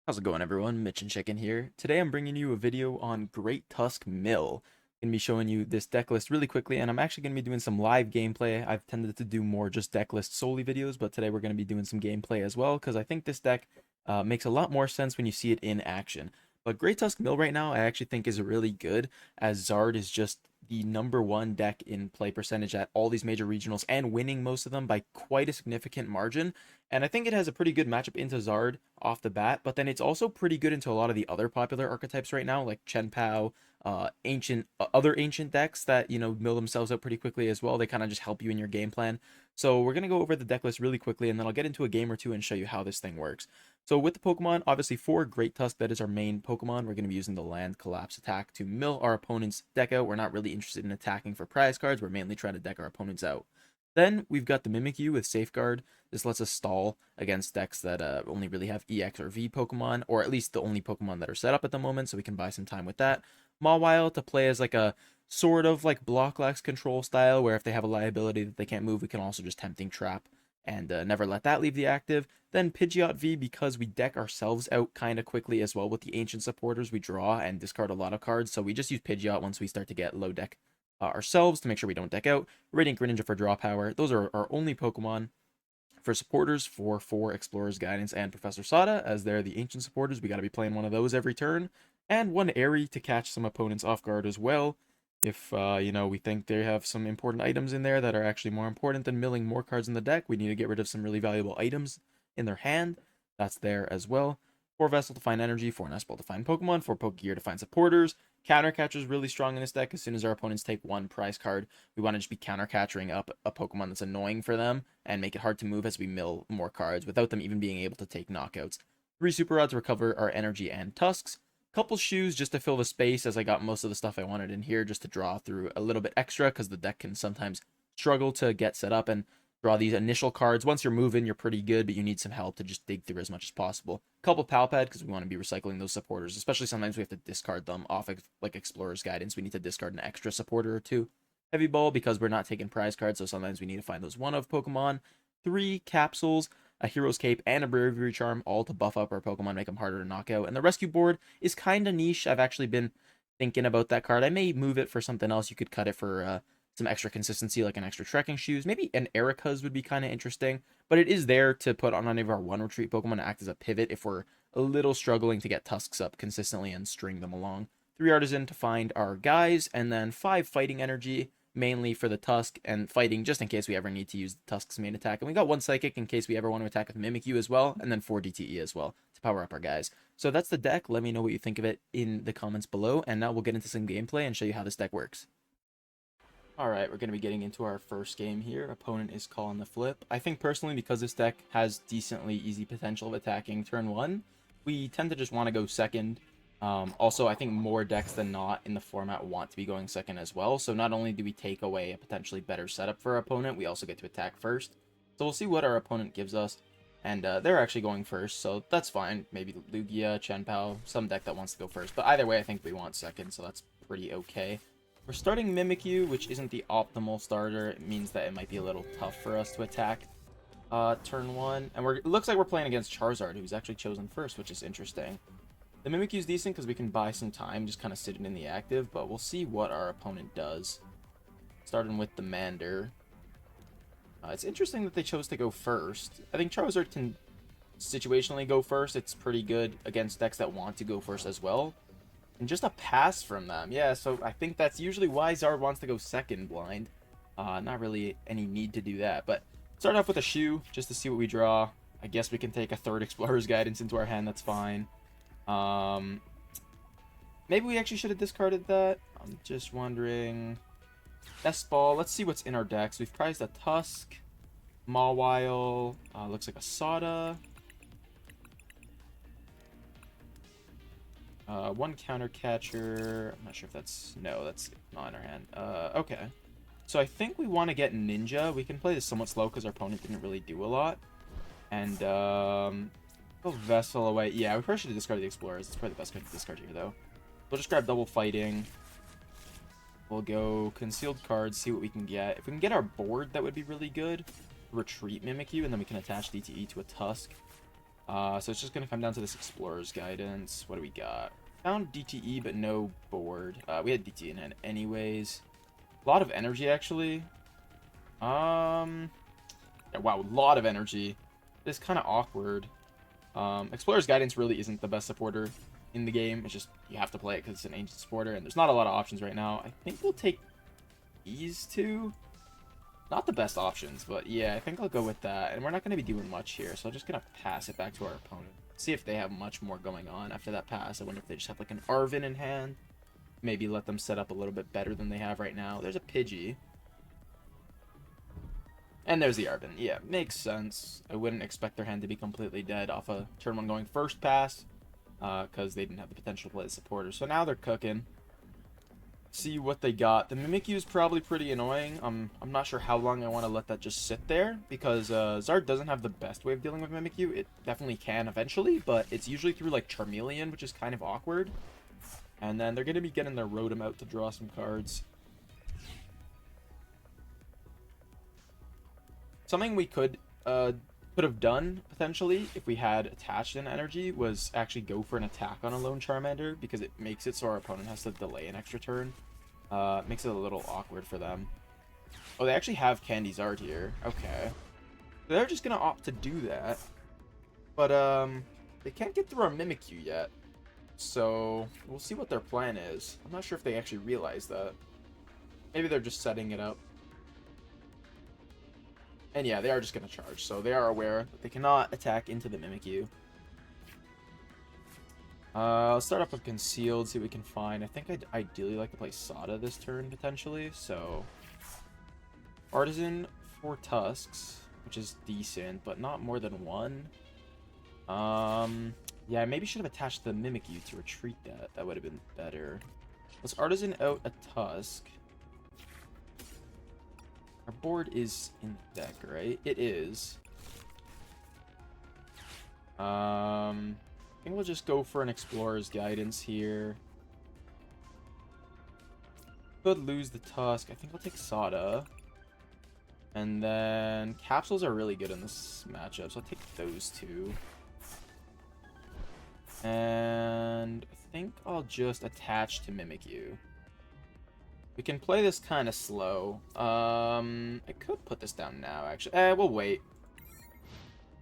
How's it going, everyone? Mitchen Chicken here. Today I'm bringing you a video on Great Tusk Mill. I'm going to be showing you this deck list really quickly, and I'm actually going to be doing some live gameplay. I've tended to do more just deck list solely videos, but today we're going to be doing some gameplay as well, because I think this deck makes a lot more sense when you see it in action. But Great Tusk Mill right now I actually think is really good, as Zard is just the #1 deck in play percentage at all these major regionals and winning most of them by quite a significant margin. And I think it has a pretty good matchup into Zard off the bat, but then it's also pretty good into a lot of the other popular archetypes right now, like Chenow, other ancient decks that mill themselves out pretty quickly as well. They kind of just help you in your game plan. So we're gonna go over the deck list really quickly, and then I'll get into a game or two and show you how this thing works. So with the Pokemon, obviously for Great Tusk, that is our main Pokemon. We're gonna be using the Land Collapse attack to mill our opponent's deck out. We're not really interested in attacking for prize cards. We're mainly trying to deck our opponents out. Then we've got the Mimikyu with Safeguard. This lets us stall against decks that only really have EX or V Pokemon, or at least the only Pokemon that are set up at the moment, so we can buy some time with that. Mawile to play as like a sort of like block lax control style, where if they have a liability that they can't move, we can also just Tempting Trap and never let that leave the active. Then Pidgeot V, because we deck ourselves out kind of quickly as well with the ancient supporters, we draw and discard a lot of cards, so we just use Pidgeot once we start to get low deck ourselves to make sure we don't deck out. Radiant Greninja for draw power. Those are our only Pokemon. For supporters, for Explorer's Guidance and Professor Sada, as they're the ancient supporters, we got to be playing one of those every turn. And one Airy to catch some opponents off guard as well. If, we think they have some important items in there that are actually more important than milling more cards in the deck, we need to get rid of some really valuable items in their hand. That's there as well. 4 Vessel to find energy, 4 Nest Ball to find Pokemon, 4 Pokegear to find supporters. Counter Catcher is really strong in this deck. As soon as our opponents take one prize card, we want to just be counter catching up a Pokemon that's annoying for them and make it hard to move as we mill more cards without them even being able to take knockouts. 3 Super Rods to recover our energy and tusks. Couple shoes just to fill the space, as I got most of the stuff I wanted in here just to draw through a little bit extra, because the deck can sometimes struggle to get set up and draw these initial cards. Once you're moving, you're pretty good, but you need some help to just dig through as much as possible. Couple Pal Pad, because we want to be recycling those supporters, especially sometimes we have to discard them off of, like Explorer's Guidance. We need to discard an extra supporter or two. Heavy Ball, because we're not taking prize cards, so sometimes we need to find those one-of Pokemon. 3 Capsules, a Hero's Cape, and a Bravery Charm, all to buff up our Pokemon, make them harder to knock out. And the Rescue Board is kind of niche. I've actually been thinking about that card. I may move it for something else. You could cut it for some extra consistency, like an extra trekking shoes. Maybe an Erica's would be kind of interesting, but it is there to put on any of our one retreat Pokemon to act as a pivot if we're a little struggling to get Tusks up consistently and string them along. 3 Artisan to find our guys, and then 5 Fighting Energy, mainly for the Tusk and fighting, just in case we ever need to use the Tusk's main attack. And we got 1 Psychic in case we ever want to attack with Mimikyu as well, and then 4 DTE as well to power up our guys. So that's the deck. Let me know what you think of it in the comments below, and now we'll get into some gameplay and show you how this deck works. Alright, we're going to be getting into our first game here. Opponent is calling the flip. I think personally, because this deck has decently easy potential of attacking turn 1, we tend to just want to go second. Also, I think more decks than not in the format want to be going second as well. So not only do we take away a potentially better setup for our opponent, we also get to attack first. So we'll see what our opponent gives us. And they're actually going first, so that's fine. Maybe Lugia, Chenpao, some deck that wants to go first. But either way, I think we want second, so that's pretty okay. We're starting Mimikyu, which isn't the optimal starter. It means that it might be a little tough for us to attack turn 1. And it looks like we're playing against Charizard, who's actually chosen first, which is interesting. The Mimikyu's decent because we can buy some time, just kind of sitting in the active, but we'll see what our opponent does. Starting with the Mander. It's interesting that they chose to go first. I think Charizard can situationally go first. It's pretty good against decks that want to go first as well. And just a pass from them. Yeah, so I think that's usually why Zard wants to go second blind. Not really any need to do that. But start off with a shoe just to see what we draw. I guess we can take a 3rd Explorer's Guidance into our hand. That's fine. Maybe we actually should have discarded that. I'm just wondering. S-Ball. Let's see what's in our decks. We've prized a Tusk. Mawile. Looks like a Sada. 1 Counter Catcher. I'm not sure if that's... No, that's not in our hand. Okay. So I think we want to get Ninja. We can play this somewhat slow because our opponent didn't really do a lot. And, go Vessel away. Yeah, we probably should have discarded the Explorers. It's probably the best card to discard here, though. We'll just grab Double Fighting. We'll go Concealed Cards, see what we can get. If we can get our board, that would be really good. Retreat Mimikyu, and then we can attach DTE to a Tusk. So it's just going to come down to this Explorer's Guidance. What do we got? Found DTE, but no board. We had DTE in hand anyways. A lot of energy, actually. Yeah, wow, a lot of energy. It's kind of awkward. Explorer's Guidance really isn't the best supporter in the game. It's just, you have to play it because it's an ancient supporter, and there's not a lot of options right now. I think we'll take these two. Not the best options, but yeah, I think I'll go with that. And we're not going to be doing much here, so I'm just going to pass it back to our opponent. See if they have much more going on after that pass. I wonder if they just have like an Arvin in hand. Maybe let them set up a little bit better than they have right now. There's a Pidgey. And there's the Arvin. Yeah, makes sense. I wouldn't expect their hand to be completely dead off a turn 1 going first pass, because they didn't have the potential to play the supporter. So now they're cooking. See what they got. The Mimikyu is probably pretty annoying. I'm not sure how long I want to let that just sit there, because Zard doesn't have the best way of dealing with Mimikyu. It definitely can eventually, but it's usually through like Charmeleon, which is kind of awkward. And then they're going to be getting their Rotom out to draw some cards. Something we could have done potentially if we had attached an energy was actually go for an attack on a lone Charmander, because it makes it so our opponent has to delay an extra turn. Makes it a little awkward for them. Oh, they actually have Candy Zard here. Okay. They're just gonna opt to do that. But they can't get through our Mimikyu yet. So we'll see what their plan is. I'm not sure if they actually realize that. Maybe they're just setting it up. And yeah, they are just going to charge, so they are aware that they cannot attack into the Mimikyu. I'll start off with Concealed, see what we can find. I think I'd ideally like to play Sada this turn, potentially, so... Artisan for Tusks, which is decent, but not more than one. Yeah, I maybe should have attached the Mimikyu to retreat that. That would have been better. Let's Artisan out a Tusk. Our board is in the deck, right? It is. I think we'll just go for an Explorer's Guidance here. Could lose the Tusk. I think we'll take Sada. And then Capsules are really good in this matchup, so I'll take those two. And I think I'll just attach to Mimikyu. We can play this kind of slow. I could put this down now, actually. We'll wait.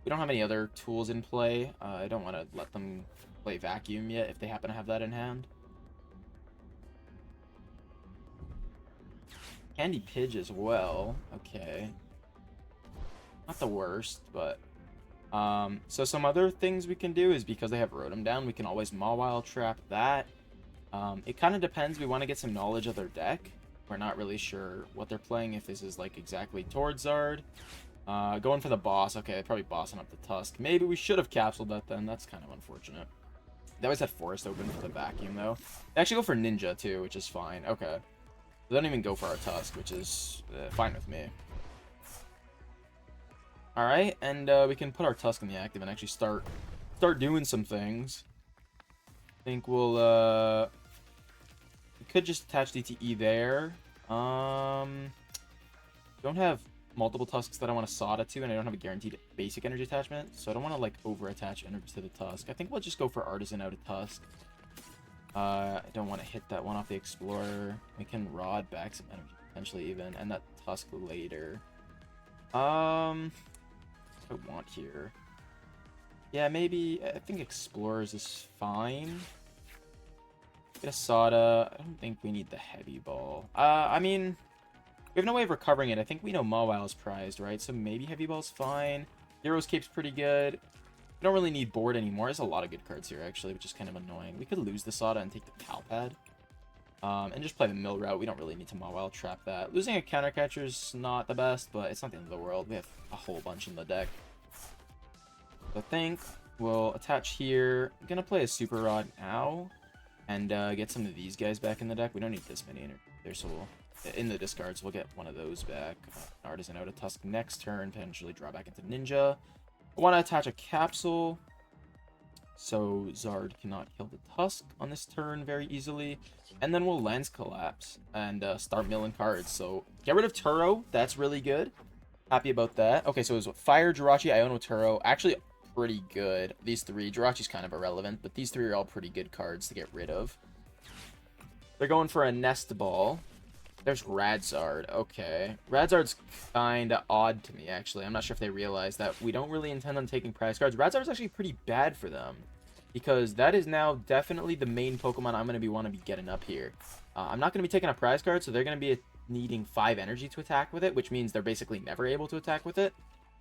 We don't have any other tools in play. I don't want to let them play Vacuum yet, if they happen to have that in hand. Candy Pidge as well. Okay. Not the worst, but... so some other things we can do is, because they have Rotom down, we can always Mawile Trap that. It kind of depends. We want to get some knowledge of their deck. We're not really sure what they're playing, if this is like exactly towards Zard. Going for the boss. Okay, probably bossing up the Tusk. Maybe we should have capsuled that then. That's kind of unfortunate. They always had Forest open for the Vacuum, though. They actually go for Ninja, too, which is fine. Okay. They don't even go for our Tusk, which is fine with me. Alright, and we can put our Tusk in the active and actually start doing some things. I think we'll, we could just attach DTE there. Don't have multiple Tusks that I want to Sada to, and I don't have a guaranteed basic energy attachment, so I don't want to, like, over-attach energy to the Tusk. I think we'll just go for Artisan out of Tusk. I don't want to hit that one off the Explorer. We can Rod back some energy, potentially even, and that Tusk later. What do I want here? Yeah, maybe, I think Explorers is fine. Get a Sada. I don't think we need the Heavy Ball. I mean, we have no way of recovering it. I think we know Mawile's prized, right? So maybe Heavy Ball's fine. Hero's Cape's pretty good. We don't really need board anymore. There's a lot of good cards here, actually, which is kind of annoying. We could lose the Sada and take the Palpad. And just play the mill route. We don't really need to Mawile Trap that. Losing a counter catcher is not the best, but it's not the end of the world. We have a whole bunch in the deck. So I think we'll attach here. I'm gonna play a Super Rod now and get some of these guys back in the deck. We don't need this many there, so we'll, in the discards, we'll get one of those back. Artisan out of Tusk next turn, potentially draw back into Ninja. I want to attach a Capsule, so Zard cannot kill the Tusk on this turn very easily. And then we'll Lens Collapse and start milling cards. So get rid of Turo. That's really good. Happy about that. Okay, so it was Fire, Jirachi, Iono, Turo. Actually, pretty good. These three, Jirachi's kind of irrelevant, but these three are all pretty good cards to get rid of. They're going for a Nest Ball. There's Radzard. Okay. Radzard's kind of odd to me, actually. I'm not sure if they realize that we don't really intend on taking prize cards. Radzard's actually pretty bad for them, because that is now definitely the main Pokemon I'm going to want to be getting up here. I'm not going to be taking a prize card, so they're going to be needing 5 energy to attack with it, which means they're basically never able to attack with it.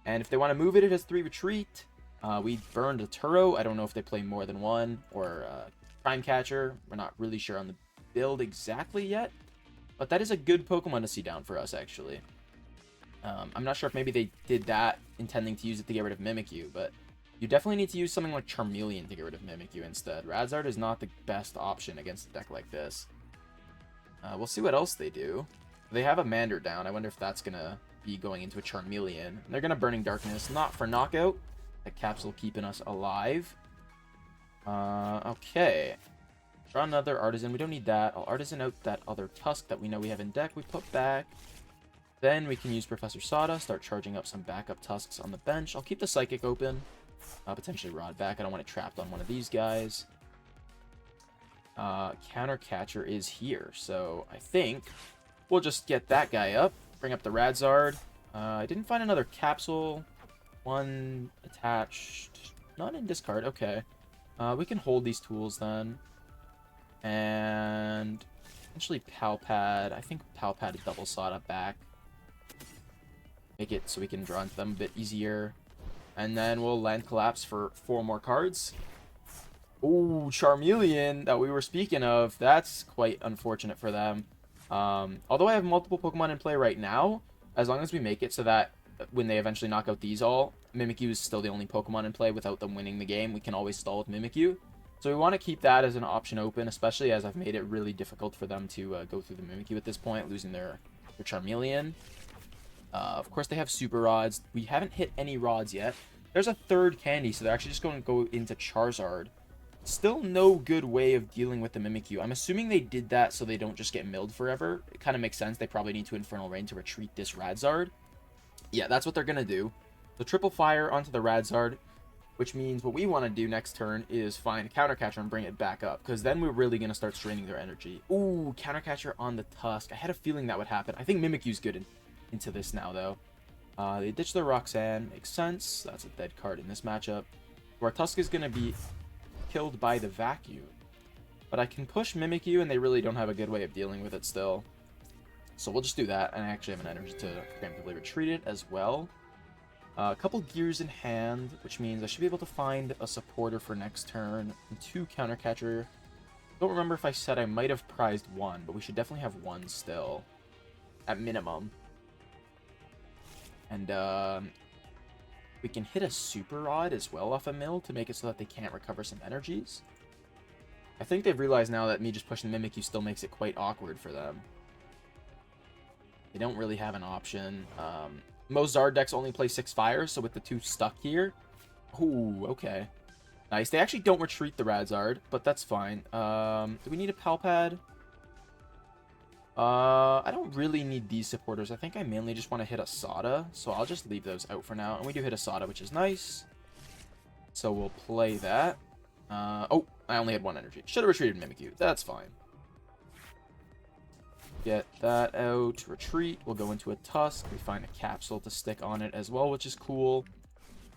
And if they want to move it, it has 3 retreat. We burned a Turo. I don't know if they play more than one, or Prime Catcher. We're not really sure on the build exactly yet, but that is a good Pokemon to see down for us, actually. I'm not sure if maybe they did that intending to use it to get rid of Mimikyu, but you definitely need to use something like Charmeleon to get rid of Mimikyu instead. Radzard is not the best option against a deck like this. We'll see what else they do. They have a Mander down. I wonder if that's going to be going into a Charmeleon. They're going to Burning Darkness, not for knockout. That capsule keeping us alive. Okay. Draw another Artisan. We don't need that. I'll Artisan out that other Tusk that we know we have in deck. We put back. Then we can use Professor Sada, start charging up some backup Tusks on the bench. I'll keep the Psychic open. Potentially Rod back. I don't want it trapped on one of these guys. Counter Catcher is here, so I think we'll just get that guy up. Bring up the Radzard. I didn't find another capsule. One attached. Not in discard. Okay. We can hold these tools then. And potentially Palpad. I think Palpad double Sada back. Make it so we can draw into them a bit easier. And then we'll Land Collapse for 4 more cards. Ooh, Charmeleon that we were speaking of. That's quite unfortunate for them. Although I have multiple Pokemon in play right now, as long as we make it so that when they eventually knock out these all, Mimikyu is still the only Pokemon in play without them winning the game. We can always stall with Mimikyu. So we want to keep that as an option open, especially as I've made it really difficult for them to go through the Mimikyu at this point, losing their Charmeleon. Of course, they have Super Rods. We haven't hit any Rods yet. There's a third Candy, so they're actually just going to go into Charizard. Still no good way of dealing with the Mimikyu. I'm assuming they did that so they don't just get milled forever. It kind of makes sense. They probably need to Infernal Rain to retreat this Radzard. Yeah, that's what they're going to do. So triple fire onto the Radzard, which means what we want to do next turn is find a Counter Catcher and bring it back up, because then we're really going to start straining their energy. Ooh, Counter Catcher on the Tusk. I had a feeling that would happen. I think Mimikyu's good into this now, though. They ditch the Roxanne. Makes sense. That's a dead card in this matchup. Our Tusk is going to be killed by the Vacuum. But I can push Mimikyu, and they really don't have a good way of dealing with it still. So we'll just do that, and I actually have an energy to preemptively retreat it as well. A couple gears in hand, which means I should be able to find a supporter for next turn, and 2 Counter Catcher. Don't remember if I said I might have prized 1, but we should definitely have 1 still, at minimum. And we can hit a Super Rod as well off a mill to make it so that they can't recover some energies. I think they've realized now that me just pushing Mimikyu still makes it quite awkward for them. They don't really have an option. Most Zard decks only play 6 fires, so with the 2 stuck here... Ooh, okay. Nice. They actually don't retreat the Radzard, but that's fine. Do we need a Palpad? I don't really need these supporters. I think I mainly just want to hit a Sada, so I'll just leave those out for now. And we do hit a Sada, which is nice. So we'll play that. Oh, I only had 1 energy. Should have retreated Mimikyu. That's fine. Get that out. Retreat. We'll go into a Tusk. We find a capsule to stick on it as well, which is cool.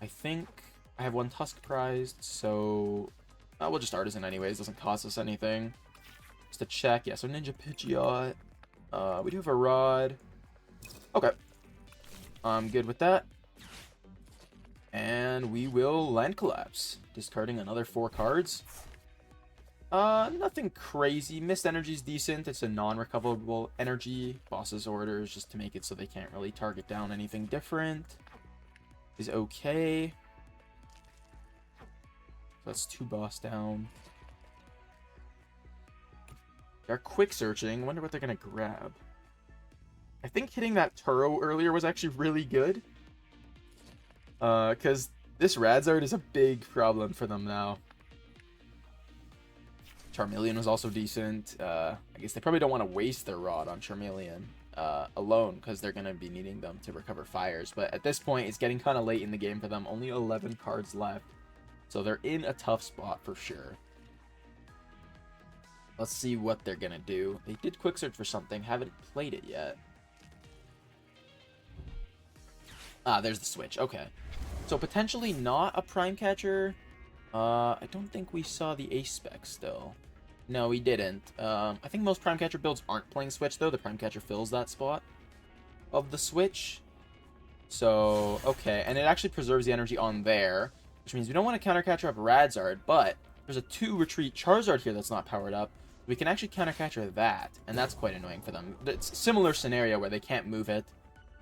I think I have 1 Tusk prized, so we'll just Artisan anyways. Doesn't cost us anything. Just to check. Yeah, so Ninja Pidgeot. We do have a Rod. Okay. I'm good with that. And we will Land Collapse. Discarding another 4 cards. Nothing crazy. Mist Energy's decent. It's a non-recoverable energy. Boss's Orders, just to make it so they can't really target down anything different, is okay. So that's 2 boss down. They're quick searching. Wonder what they're gonna grab. I think hitting that Turo earlier was actually really good. Because this Radzard is a big problem for them now. Charmeleon was also decent. I guess they probably don't want to waste their Rod on Charmeleon. alone because they're going to be needing them to recover fires. But at this point, it's getting kind of late in the game for them. Only 11 cards left. So they're in a tough spot for sure. Let's see what they're going to do. They did quick search for something. Haven't played it yet. Ah, there's the switch. Okay. So potentially not a Prime Catcher. I don't think we saw the Ace spec still. No, we didn't. I think most Prime Catcher builds aren't playing Switch, though. The Prime Catcher fills that spot of the Switch. So, okay. And it actually preserves the energy on there, which means we don't want to counter Catcher up Radzard, but there's a 2-retreat Charizard here that's not powered up. We can actually counter Catcher that, and that's quite annoying for them. It's a similar scenario where they can't move it.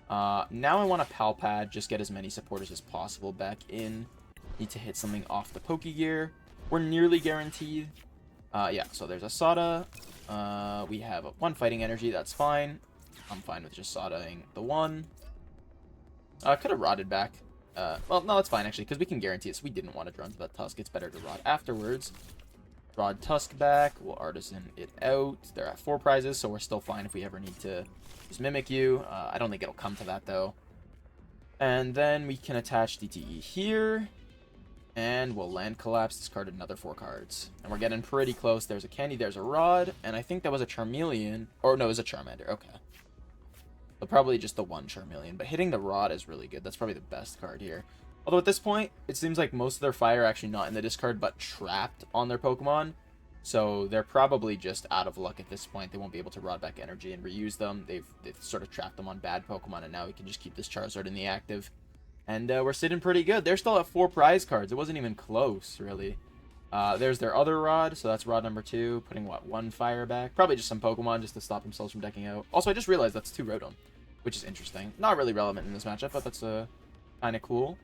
Now I want a Pal Pad, just get as many supporters as possible back in. Need to hit something off the Pokegear. We're nearly guaranteed. Yeah, so there's a Sada. We have 1 fighting energy, that's fine. I'm fine with just Sadaing the 1. Could have rotted back. Well, no, it's fine actually, because we can guarantee it, so we didn't want to draw into that Tusk. It's better to rod afterwards. Rod Tusk back. We'll Artisan it out. They're at 4 prizes, so we're still fine if we ever need to just Mimic you. I don't think it'll come to that, though. And then we can attach DTE here. And we'll Land Collapse, discard another 4 cards. And we're getting pretty close. There's a Candy, there's a Rod, and I think that was a Charmeleon. Or no, it was a Charmander. Okay. So probably just the 1 Charmeleon. But hitting the Rod is really good. That's probably the best card here. Although at this point, it seems like most of their fire are actually not in the discard, but trapped on their Pokemon. So they're probably just out of luck at this point. They won't be able to Rod back energy and reuse them. They've sort of trapped them on bad Pokemon, and now we can just keep this Charizard in the active. And we're sitting pretty good. They're still at 4 prize cards. It wasn't even close, really. There's their other Rod, so that's Rod number 2. Putting, what, 1 fire back? Probably just some Pokemon just to stop themselves from decking out. Also, I just realized that's 2 Rotom, which is interesting. Not really relevant in this matchup, but that's kind of cool.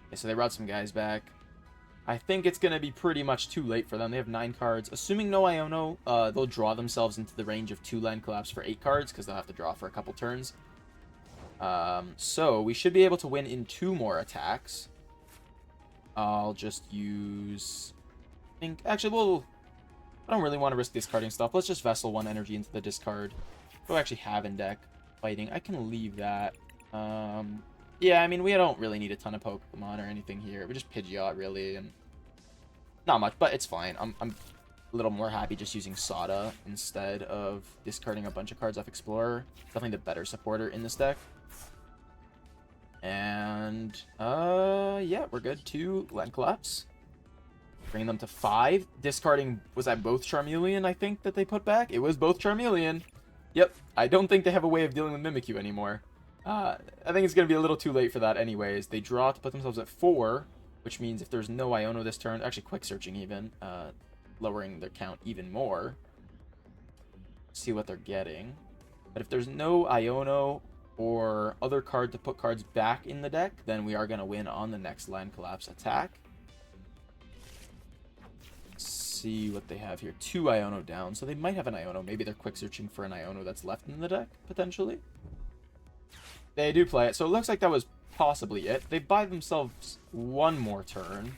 Okay, so they Rod some guys back. I think it's going to be pretty much too late for them. They have 9 cards. Assuming no Iono, they'll draw themselves into the range of 2 Land Collapse for 8 cards, because they'll have to draw for a couple turns. So we should be able to win in 2 more attacks. I'll just use... Actually, I don't really want to risk discarding stuff. Let's just Vessel 1 energy into the discard. What do I actually have in deck? Fighting. I can leave that. Yeah, I mean, we don't really need a ton of Pokemon or anything here. We just Pidgeot, really, and not much, but it's fine. I'm a little more happy just using Sada instead of discarding a bunch of cards off Explorer. Definitely the better supporter in this deck. And, yeah, we're good. 2 Land Collapse. Bringing them to 5. Discarding, was that both Charmeleon, I think, that they put back? It was both Charmeleon. Yep, I don't think they have a way of dealing with Mimikyu anymore. I think it's going to be a little too late for that anyways. They draw to put themselves at 4, which means if there's no Iono this turn, actually quick searching even, lowering their count even more. See what they're getting. But if there's no Iono or other card to put cards back in the deck, then we are going to win on the next Land Collapse attack. Let's see what they have here. 2 Iono down, so they might have an Iono. Maybe they're quick searching for an Iono that's left in the deck, potentially. They do play it, so it looks like that was possibly it. They buy themselves 1 more turn,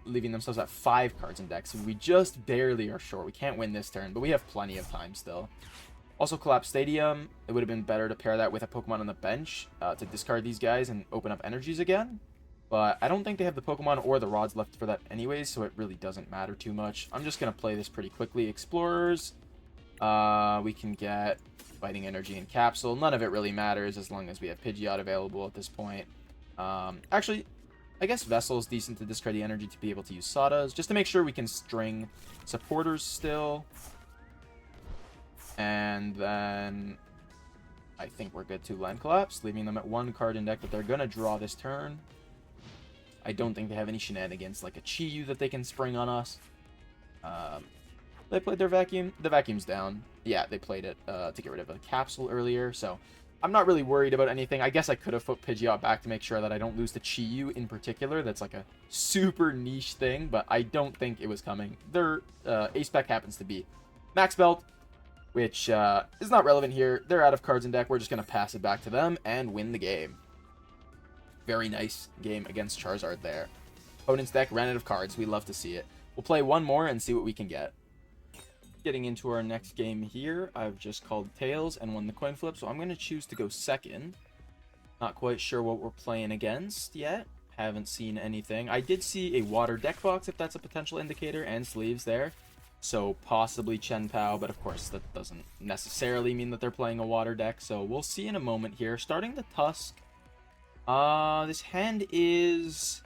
leaving themselves at 5 cards in deck, so we just barely are short. We can't win this turn, but we have plenty of time still. Also, Collapse Stadium, it would have been better to pair that with a Pokemon on the bench to discard these guys and open up energies again. But I don't think they have the Pokemon or the Rods left for that anyways, so it really doesn't matter too much. I'm just going to play this pretty quickly. Explorers, we can get Fighting Energy and Capsule. None of it really matters as long as we have Pidgeot available at this point. Actually, I guess Vessel is decent to discard the energy to be able to use Sadas, just to make sure we can string supporters still. And then I think we're good to Land Collapse, leaving them at 1 card in deck that they're going to draw this turn. I don't think they have any shenanigans like a Chi-Yu that they can spring on us. They played their Vacuum. The Vacuum's down. Yeah, they played it to get rid of a Capsule earlier, so I'm not really worried about anything. I guess I could have put Pidgeot back to make sure that I don't lose the Chi-Yu in particular. That's like a super niche thing, but I don't think it was coming. Their A-Spec happens to be Max Belt, which is not relevant here. They're out of cards in deck. We're just going to pass it back to them and win the game. Very nice game against Charizard there. Opponent's deck ran out of cards. We love to see it. We'll play 1 more and see what we can get. Getting into our next game here, I've just called tails and won the coin flip, so I'm going to choose to go second. Not quite sure what we're playing against yet. Haven't seen anything. I did see a water deck box, if that's a potential indicator, and sleeves there. So possibly Chenow, but of course that doesn't necessarily mean that they're playing a water deck. So we'll see in a moment here. Starting the Tusk. This hand is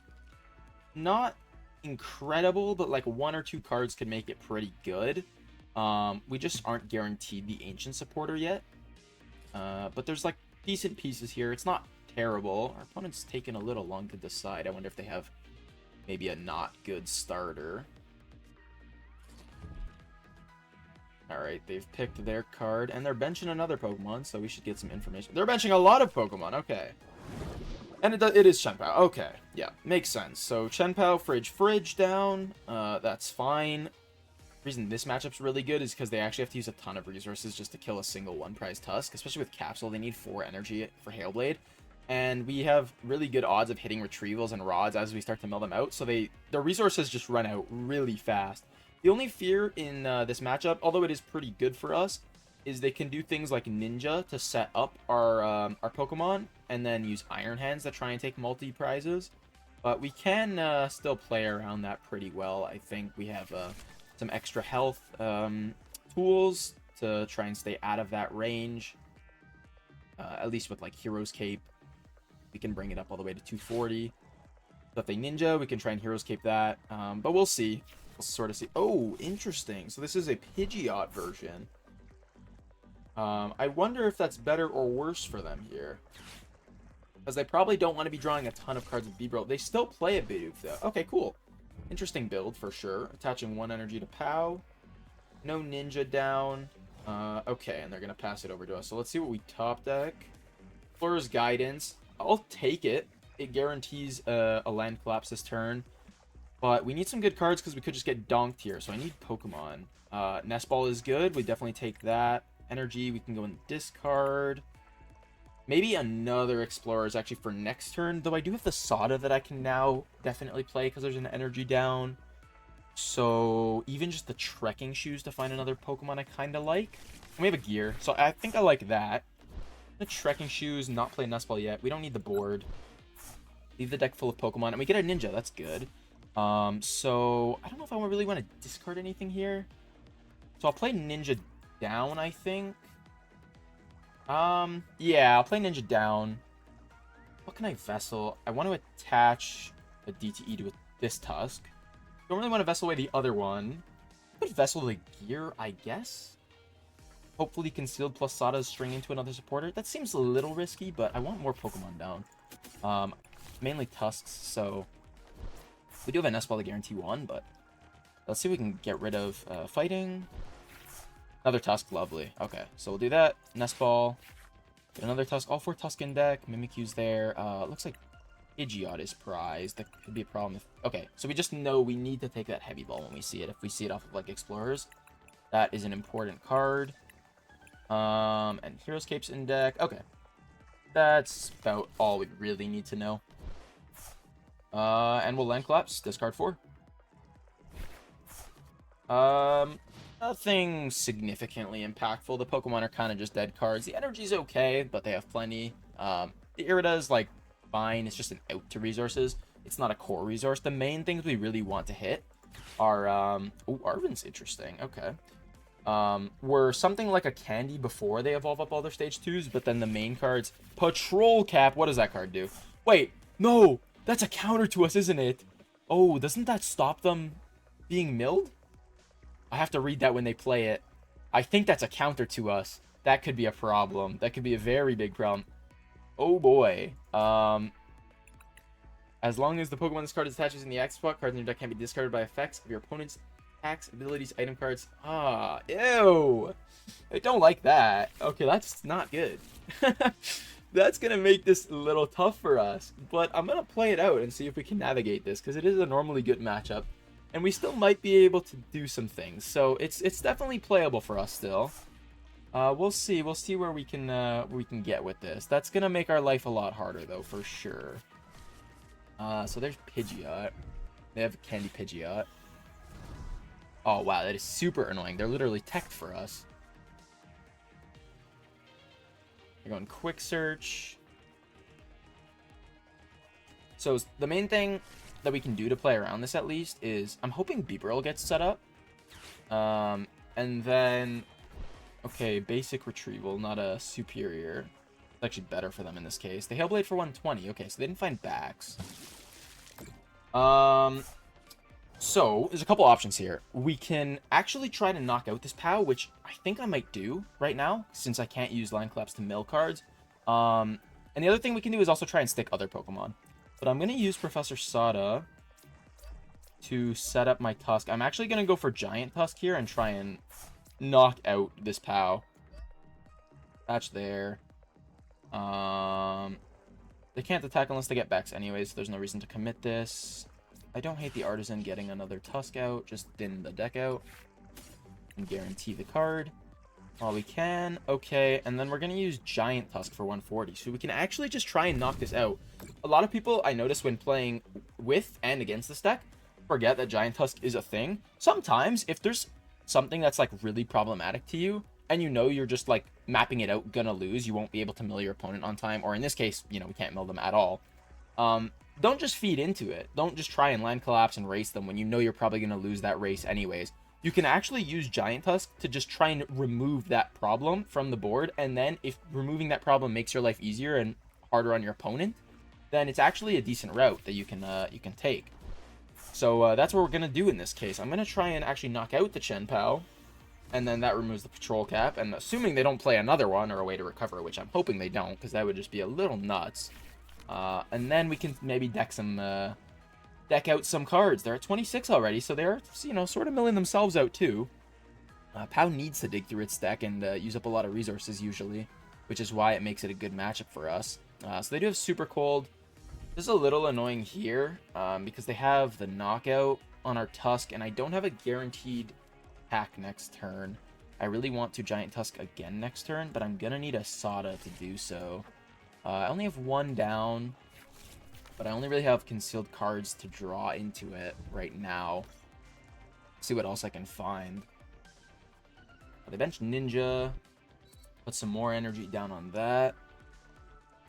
not incredible, but like 1 or 2 cards could make it pretty good. We just aren't guaranteed the Ancient Supporter yet. But there's like decent pieces here. It's not terrible. Our opponent's taken a little long to decide. I wonder if they have maybe a not good starter. Alright, they've picked their card, and they're benching another Pokemon, so we should get some information. They're benching a lot of Pokemon, okay. And it is Chenow, okay. Yeah, makes sense. So Chenow, Fridge down, that's fine. The reason this matchup's really good is because they actually have to use a ton of resources just to kill a single one-prize Tusk, especially with Capsule. They need 4 energy for Hail Blade. And we have really good odds of hitting Retrievals and Rods as we start to mill them out, so their resources just run out really fast. The only fear in this matchup, although it is pretty good for us, is they can do things like Ninja to set up our Pokemon, and then use Iron Hands to try and take multi-prizes. But we can still play around that pretty well. I think we have some extra health tools to try and stay out of that range. At least with like Hero's Cape, we can bring it up all the way to 240. So if they Ninja, we can try and Hero's Cape that. But we'll see. We'll sort of see. Oh, interesting. So this is a Pidgeot version. I wonder if that's better or worse for them here. Because they probably don't want to be drawing a ton of cards with Beedrill. They still play a Bidoof, though. Okay, cool. Interesting build, for sure. Attaching 1 energy to POW. No Ninja down. Okay, and they're going to pass it over to us. So let's see what we top deck. Explorer's Guidance. I'll take it. It guarantees a land collapse this turn. But we need some good cards because we could just get donked here. So I need Pokemon. Nest Ball is good. We definitely take that. Energy, we can go in discard. Maybe another Explorer is actually for next turn. Though I do have the Sada that I can now definitely play because there's an energy down. So even just the Trekking Shoes to find another Pokemon I kind of like. And we have a Gear. So I think I like that. The Trekking Shoes, not play Nest Ball yet. We don't need the board. Leave the deck full of Pokemon. And we get a Ninja. That's good. So I don't know if I really want to discard anything here. So I'll play Ninja down, I think. Yeah, I'll play Ninja down. What can I Vessel? I want to attach a DTE to this Tusk. Don't really want to Vessel away the other one. Put Vessel the Gear, I guess. Hopefully Concealed plus Sada's string into another supporter. That seems a little risky, but I want more Pokemon down. Mainly Tusks, so we do have a Nest Ball to guarantee 1, but let's see if we can get rid of Fighting. Another Tusk, lovely. Okay, so we'll do that. Nest Ball. Get another Tusk. All 4 Tusk in deck. Mimikyu's there. Looks like Pidgeot is prized. That could be a problem. Okay, so we just know we need to take that Heavy Ball when we see it. If we see it off of like Explorers, that is an important card. And Hero's Cape's in deck. Okay, that's about all we really need to know. And we'll Land Collapse. Discard 4. Nothing significantly impactful. The Pokemon are kind of just dead cards. The energy's okay, but they have plenty. The Irida is like fine. It's just an out to resources. It's not a core resource. The main things we really want to hit are oh, Arven's interesting. Okay. Were something like a Candy before they evolve up all their stage 2s, but then the main cards, Patrol Cap. What does that card do? Wait, no, that's a counter to us, isn't it? Oh, doesn't that stop them being milled? I have to read that when they play it. I think that's a counter to us. That could be a problem. That could be a very big problem. Oh boy. As long as the Pokemon this card is attached in the active spot, cards in your deck can be discarded by effects of your opponent's attacks, abilities, item cards. Ah, ew. I don't like that. Okay, that's not good. That's going to make this a little tough for us. But I'm going to play it out and see if we can navigate this, because it is a normally good matchup. And we still might be able to do some things. So it's definitely playable for us still. We'll see. We'll see where we can get with this. That's going to make our life a lot harder, though, for sure. So there's Pidgeot. They have Candy Pidgeot. Oh, wow, that is super annoying. They're literally teched for us. They're going quick search. So the main thing that we can do to play around this, at least, is I'm hoping Beebrill gets set up. And then... Okay, basic retrieval, not a superior. It's actually better for them in this case. The Hailblade for 120. Okay, so they didn't find backs. So, there's a couple options here. We can actually try to knock out this POW, which I think I might do right now, since I can't use Line Collapse to mill cards. And the other thing we can do is also try and stick other Pokemon. But I'm going to use Professor Sada to set up my Tusk. I'm actually going to go for Giant Tusk here and try and knock out this POW. Patch there. They can't attack unless they get backs anyways, so there's no reason to commit this. I don't hate the Artisan getting another Tusk out, just thin the deck out and guarantee the card while we can. Okay, and then we're going to use Giant Tusk for 140, so we can actually just try and knock this out. A lot of people, I notice when playing with and against this deck, forget that Giant Tusk is a thing. Sometimes, if there's something that's like really problematic to you, and you know you're just like mapping it out, gonna lose, you won't be able to mill your opponent on time, or in this case, you know, we can't mill them at all. Don't just feed into it. Don't just try and Land Collapse and race them when you know you're probably gonna lose that race anyways. You can actually use Giant Tusk to just try and remove that problem from the board, and then if removing that problem makes your life easier and harder on your opponent, then it's actually a decent route that you can take. So that's what we're gonna do in this case. I'm gonna try and actually knock out the Chien-Pao, and then that removes the patrol cap, and assuming they don't play another one or a way to recover, which I'm hoping they don't, because that would just be a little nuts. And then we can maybe deck out some cards. They're at 26 already, so they're, you know, sort of milling themselves out too. POW needs to dig through its deck and use up a lot of resources usually, which is why it makes it a good matchup for us. So they do have Super Cold. This is a little annoying here because they have the knockout on our Tusk, and I don't have a guaranteed hack next turn. I really want to Giant Tusk again next turn, but I'm gonna need a Sada to do so. I only have one down, but I only really have concealed cards to draw into it right now. See what else I can find. They bench Ninja. Put some more energy down on that.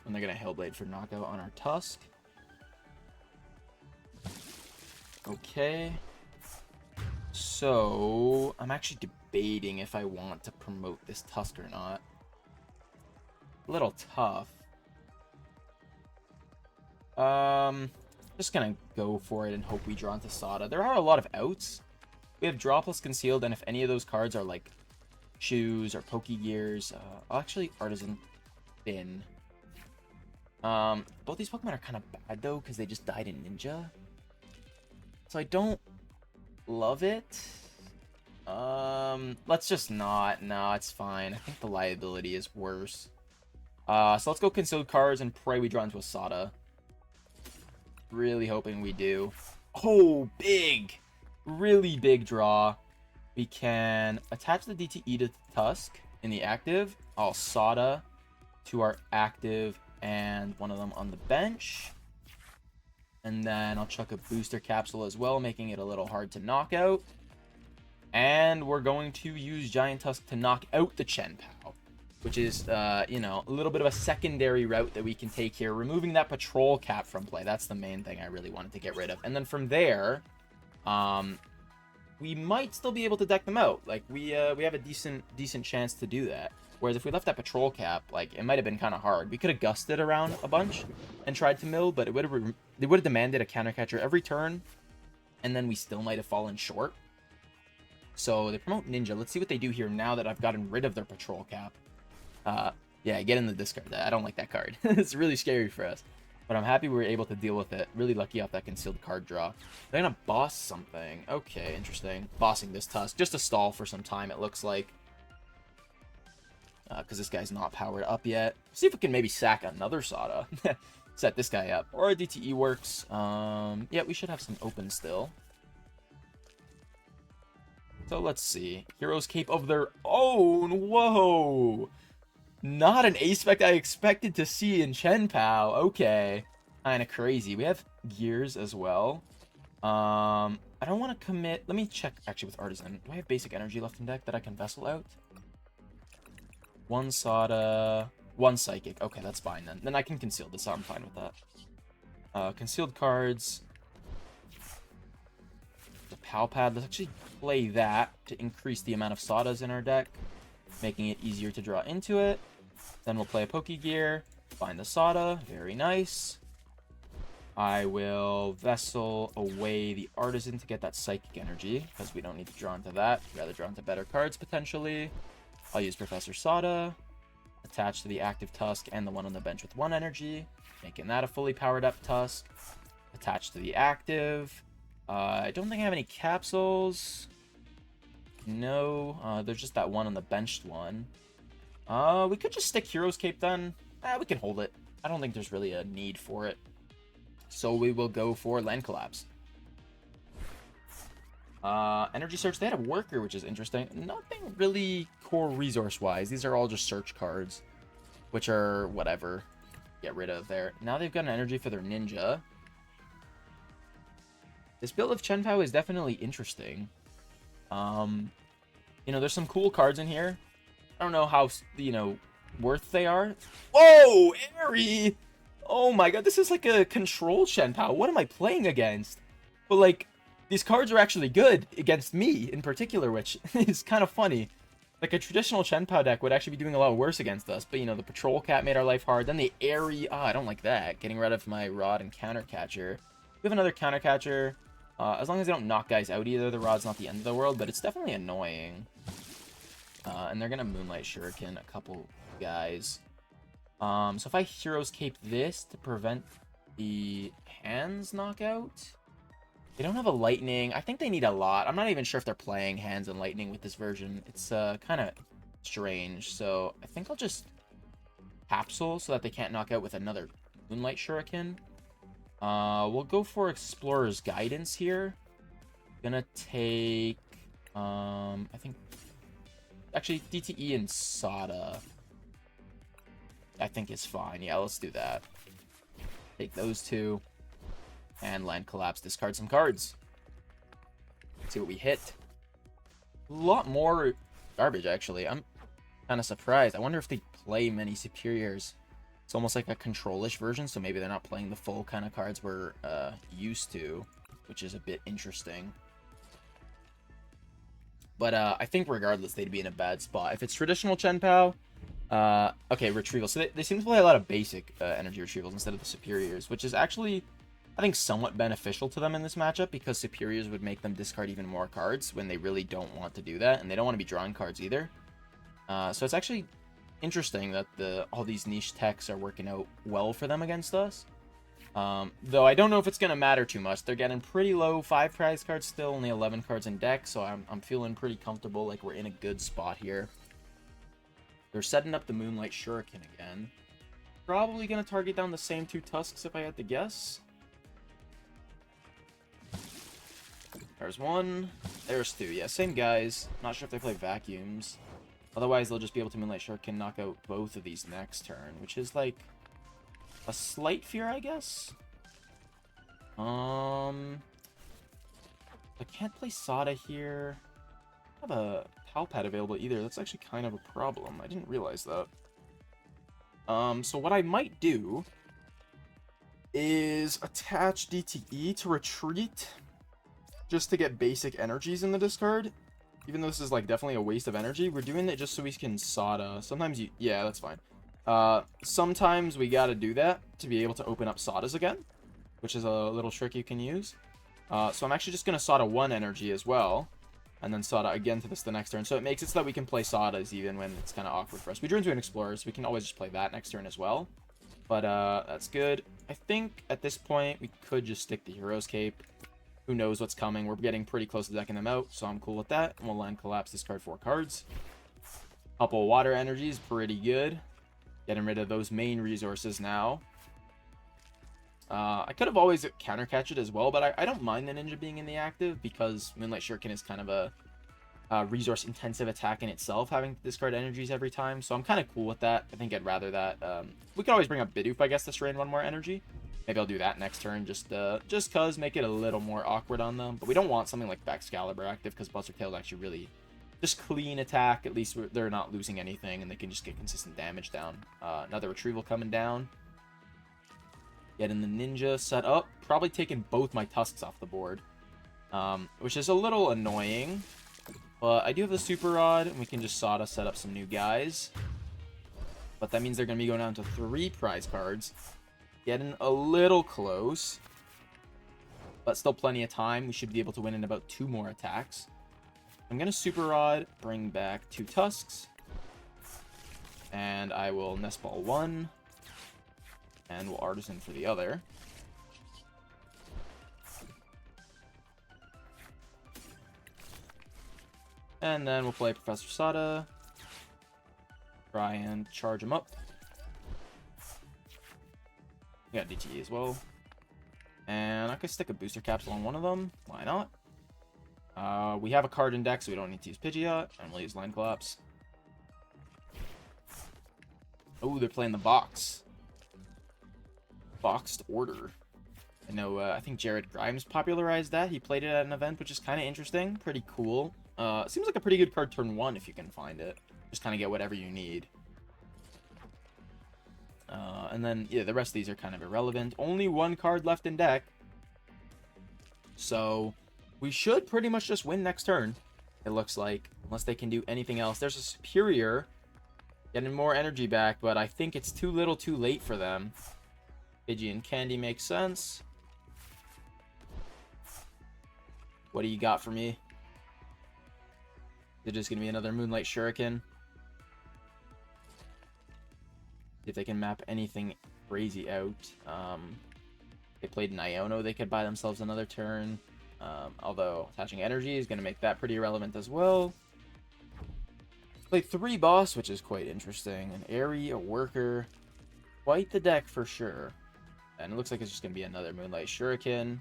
And they're gonna Hellblade for knockout on our Tusk. Okay. So, I'm actually debating if I want to promote this Tusk or not. A little tough. Just gonna go for it and hope we draw into Sada. There are a lot of outs. We have Draw plus Concealed, and if any of those cards are like Shoes or Pokegears, I'll actually Artisan Thin. Both these Pokemon are kind of bad though, because they just died in Ninja. So I don't love it. Let's just not. No, it's fine. I think the liability is worse. So let's go Concealed cards and pray we draw into a Sada. Really hoping we do. Oh, big! Really big draw. We can attach the DTE to Tusk in the active. I'll Sada to our active and one of them on the bench. And then I'll chuck a booster capsule as well, making it a little hard to knock out. And we're going to use Giant Tusk to knock out the Chien-Pao, which is, you know, a little bit of a secondary route that we can take here. Removing that patrol cap from play. That's the main thing I really wanted to get rid of. And then from there, we might still be able to deck them out. Like, we have a decent chance to do that. Whereas if we left that patrol cap, like, it might have been kind of hard. We could have gusted around a bunch and tried to mill, but it would have demanded a counter catcher every turn, and then we still might have fallen short. So they promote Ninja. Let's see what they do here now that I've gotten rid of their patrol cap. Yeah, get in the discard. I don't like that card. It's really scary for us. But I'm happy we were able to deal with it. Really lucky off that concealed card draw. They're gonna boss something. Okay, interesting. Bossing this Tusk. Just to stall for some time, it looks like. Because this guy's not powered up yet. See if we can maybe sack another Sada. Set this guy up. Or a DTE works. Yeah, we should have some open still. So let's see. Heroes Cape of their own. Whoa! Not an aspect I expected to see in Chien-Pao. Okay. Kinda crazy. We have Gears as well. I don't want to commit. Let me check actually with Artisan. Do I have basic energy left in deck that I can vessel out? One Sada, one Psychic. Okay, that's fine then. Then I can conceal this. I'm fine with that. Concealed cards. The Pal Pad. Let's actually play that to increase the amount of Sadas in our deck, making it easier to draw into it. Then we'll play a Pokegear. Find the Sada. Very nice. I will Vessel away the Artisan to get that Psychic energy, because we don't need to draw into that. We'd rather draw into better cards, potentially. I'll use Professor Sada, attached to the active Tusk and the one on the bench with 1 energy, making that a fully powered up Tusk. Attached to the active. I don't think I have any capsules. No, there's just that one on the benched one. We could just stick Hero's Cape then. We can hold it. I don't think there's really a need for it. So we will go for Land Collapse. Energy Search, they had a Worker, which is interesting. Nothing really core resource-wise. These are all just search cards, which are whatever. Get rid of there. Now they've got an energy for their Ninja. This build of Chenow is definitely interesting. You know, there's some cool cards in here. I don't know how, you know, worth they are. Whoa, Airy! Oh my god, this is like a control Chenow. What am I playing against? But like, these cards are actually good against me in particular, which is kind of funny. Like a traditional Chenow deck would actually be doing a lot worse against us. But you know, the Patrol Cat made our life hard. Then the Airy, I don't like that. Getting rid of my Rod and Counter Catcher. We have another Counter Catcher. As long as they don't knock guys out either, the Rod's not the end of the world, but it's definitely annoying. And they're gonna Moonlight Shuriken a couple guys. So if I Hero's Cape this to prevent the hands knockout, they don't have a Lightning. I think they need a lot. I'm not even sure if they're playing hands and Lightning with this version. It's kind of strange. So I think I'll just Capsule so that they can't knock out with another Moonlight Shuriken. We'll go for Explorer's Guidance here. Gonna take, I think, actually DTE and Sada, I think is fine. Yeah, let's do that. Take those two. And Land Collapse, discard some cards. Let's see what we hit. A lot more garbage, actually. I'm kind of surprised. I wonder if they play many Superiors. It's almost like a control-ish version, so maybe they're not playing the full kind of cards we're used to, which is a bit interesting. But I think regardless, they'd be in a bad spot. If it's traditional Chenow, okay, Retrieval. So they seem to play a lot of basic energy retrievals instead of the Superiors, which is actually, I think, somewhat beneficial to them in this matchup, because Superiors would make them discard even more cards when they really don't want to do that, and they don't want to be drawing cards either. So it's actually interesting that all these niche techs are working out well for them against us. Though I don't know if it's going to matter too much. They're getting pretty low 5 prize cards still, only 11 cards in deck, so I'm feeling pretty comfortable, like we're in a good spot here. They're setting up the Moonlight Shuriken again. Probably going to target down the same 2 Tusks if I had to guess. There's 1. There's 2. Yeah, same guys. Not sure if they play Vacuums. Otherwise, they'll just be able to Moonlight Shuriken knock out both of these next turn, which is like a slight fear, I guess. I can't play Sada here. I don't have a Pal Pad available either. That's actually kind of a problem. I didn't realize that. So what I might do is attach DTE to retreat just to get basic energies in the discard. Even though this is like definitely a waste of energy, we're doing it just so we can Sada. Sometimes yeah, that's fine. Sometimes we gotta do that to be able to open up Sadas again, which is a little trick you can use. So I'm actually just gonna Sada 1 energy as well, and then Sada again to this the next turn. So it makes it so that we can play Sadas even when it's kind of awkward for us. We drew into an Explorer, so we can always just play that next turn as well. But that's good. I think at this point we could just stick the Hero's Cape. Who knows what's coming? We're getting pretty close to decking them out, so I'm cool with that. And we'll Land Collapse, discard 4 cards. Couple Water Energies, pretty good. Getting rid of those main resources now. I could have always Counter Catched it as well, but I don't mind the Ninja being in the active, because Moonlight Shuriken is kind of a resource-intensive attack in itself, having to discard energies every time. So I'm kind of cool with that. I think I'd rather that. We could always bring up Bidoof, I guess, to strain 1 more energy. Maybe I'll do that next turn, just cause make it a little more awkward on them. But we don't want something like Excalibur active, because Buster Tail is actually really just clean attack. At least they're not losing anything, and they can just get consistent damage down. Another retrieval coming down. Getting the ninja set up. Probably taking both my Tusks off the board, which is a little annoying. But I do have the Super Rod, and we can just Sawdust set up some new guys. But that means they're going to be going down to 3 prize cards. Getting a little close, but still plenty of time. We should be able to win in about 2 more attacks. I'm going to Super Rod, bring back 2 Tusks, and I will Nest Ball 1, and we'll Artisan for the other. And then we'll play Professor Sada, try and charge him up. We got DTE as well. And I could stick a booster capsule on one of them. Why not? We have a card in deck, so we don't need to use Pidgeot. And we'll use Line Collapse. Oh, they're playing the box. Boxed Order. I know, I think Jared Grimes popularized that. He played it at an event, which is kind of interesting. Pretty cool. Seems like a pretty good card turn 1 if you can find it. Just kind of get whatever you need. And then, yeah, the rest of these are kind of irrelevant. Only 1 card left in deck. So, we should pretty much just win next turn, it looks like. Unless they can do anything else. There's a Superior getting more energy back, but I think it's too little too late for them. Pidgey and Candy makes sense. What do you got for me? Is it just going to be another Moonlight Shuriken? If they can map anything crazy out. They played an Iono, they could buy themselves another turn. Although attaching energy is going to make that pretty irrelevant as well. Played 3 boss, which is quite interesting. An Airy, a Worker. Quite the deck for sure. And it looks like it's just going to be another Moonlight Shuriken.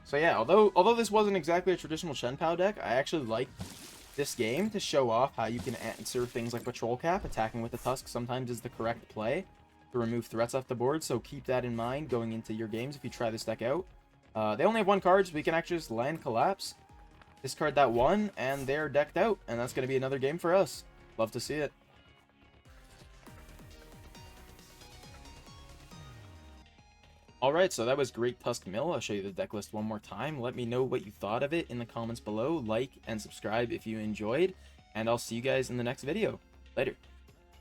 So yeah, although this wasn't exactly a traditional Shenpao deck, I actually like this game to show off how you can answer things like Patrol Cap. Attacking with the Tusk sometimes is the correct play to remove threats off the board, so keep that in mind going into your games if you try this deck out. They only have 1 card, so we can actually just Land Collapse, discard that 1, and they're decked out, and that's going to be another game for us. Love to see it. Alright, so that was Great Tusk Mill. I'll show you the deck list one more time. Let me know what you thought of it in the comments below. Like and subscribe if you enjoyed. And I'll see you guys in the next video. Later.